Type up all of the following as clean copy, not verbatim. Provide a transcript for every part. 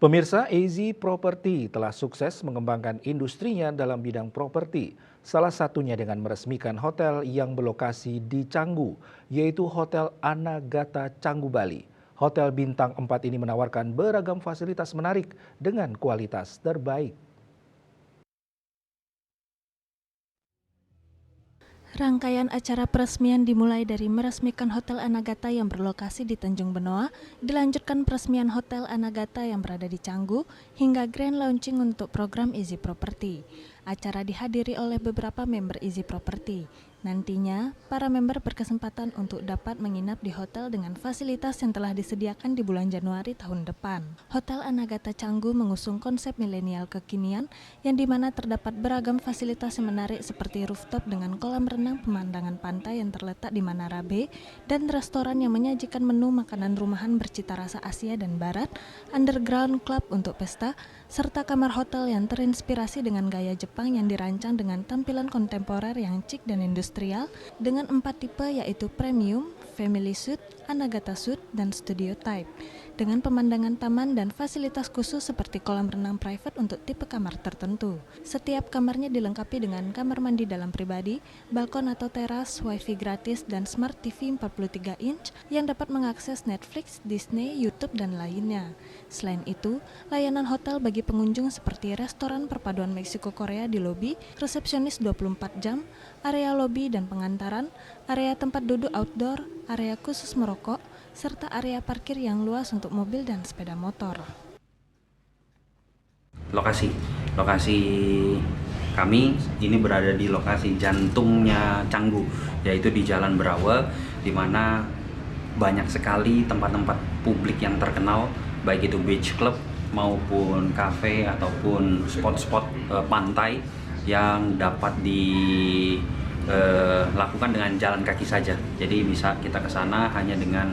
Pemirsa, AZ Property telah sukses mengembangkan industrinya dalam bidang properti. Salah satunya dengan meresmikan hotel yang berlokasi di Canggu, yaitu Hotel Anagata Canggu Bali. Hotel bintang 4 ini menawarkan beragam fasilitas menarik dengan kualitas terbaik. Rangkaian acara peresmian dimulai dari meresmikan Hotel Anagata yang berlokasi di Tanjung Benoa, dilanjutkan peresmian Hotel Anagata yang berada di Canggu, hingga grand launching untuk program Easy Property. Acara dihadiri oleh beberapa member Easy Property. Nantinya, para member berkesempatan untuk dapat menginap di hotel dengan fasilitas yang telah disediakan di bulan Januari tahun depan. Hotel Anagata Canggu mengusung konsep milenial kekinian yang dimana terdapat beragam fasilitas yang menarik seperti rooftop dengan kolam renang pemandangan pantai yang terletak di Manara Bay dan restoran yang menyajikan menu makanan rumahan bercita rasa Asia dan Barat, underground club untuk pesta, serta kamar hotel yang terinspirasi dengan gaya Jepang yang dirancang dengan tampilan kontemporer yang chic dan industrial dengan 4 tipe yaitu Premium, Family Suite, Anagata Suite, dan Studio Type. Dengan pemandangan taman dan fasilitas khusus seperti kolam renang private untuk tipe kamar tertentu. Setiap kamarnya dilengkapi dengan kamar mandi dalam pribadi, balkon atau teras, wifi gratis, dan smart TV 43 inch yang dapat mengakses Netflix, Disney, YouTube, dan lainnya. Selain itu, layanan hotel bagi pengunjung seperti restoran perpaduan Meksiko Korea di lobi, resepsionis 24 jam, area lobi dan pengantaran, area tempat duduk outdoor, area khusus merokok, serta area parkir yang luas untuk mobil dan sepeda motor. Lokasi kami ini berada di lokasi jantungnya Canggu, yaitu di Jalan Berawe, di mana banyak sekali tempat-tempat publik yang terkenal, baik itu beach club maupun kafe ataupun spot-spot pantai yang dapat dilakukan dengan jalan kaki saja. Jadi bisa kita ke sana hanya dengan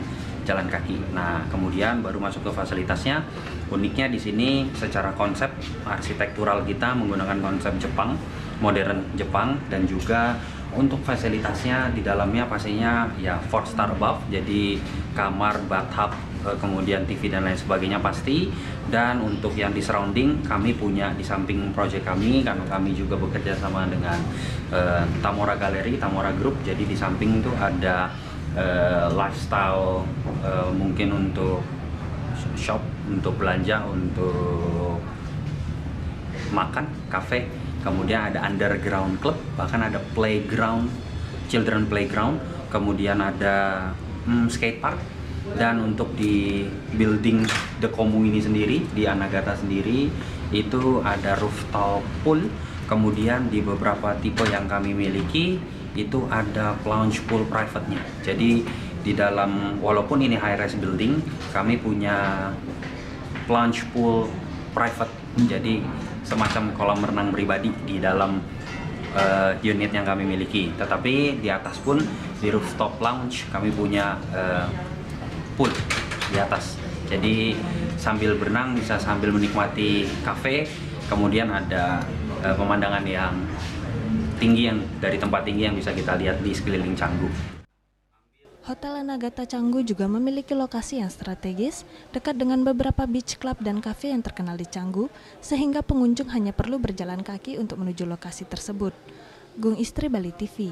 jalan kaki. Nah, kemudian baru masuk ke fasilitasnya. Uniknya di sini secara konsep arsitektural kita menggunakan konsep Jepang, modern Jepang, dan juga untuk fasilitasnya di dalamnya pastinya ya 4 star above. Jadi kamar, bathtub, kemudian TV dan lain sebagainya pasti. Dan untuk yang di surrounding kami punya di samping proyek kami, karena kami juga bekerja sama dengan Tamora Gallery, Tamora Group. Jadi di samping itu ada lifestyle, mungkin untuk shop, untuk belanja, untuk makan, cafe. Kemudian ada underground club, bahkan ada playground, children playground. Kemudian ada skate park. Dan untuk di building The Komu ini sendiri, di Anagata sendiri, itu ada rooftop pool. Kemudian di beberapa tipe yang kami miliki itu ada plunge pool private-nya. Jadi di dalam, walaupun ini high rise building, kami punya plunge pool private. Jadi semacam kolam renang pribadi di dalam unit yang kami miliki. Tetapi di atas pun di rooftop lounge kami punya pool di atas. Jadi sambil berenang bisa sambil menikmati kafe. Kemudian ada pemandangan yang tinggi, yang dari tempat tinggi yang bisa kita lihat di sekeliling Canggu. Hotel Anagata Canggu juga memiliki lokasi yang strategis, dekat dengan beberapa beach club dan kafe yang terkenal di Canggu, sehingga pengunjung hanya perlu berjalan kaki untuk menuju lokasi tersebut. Gung Istri, Bali TV.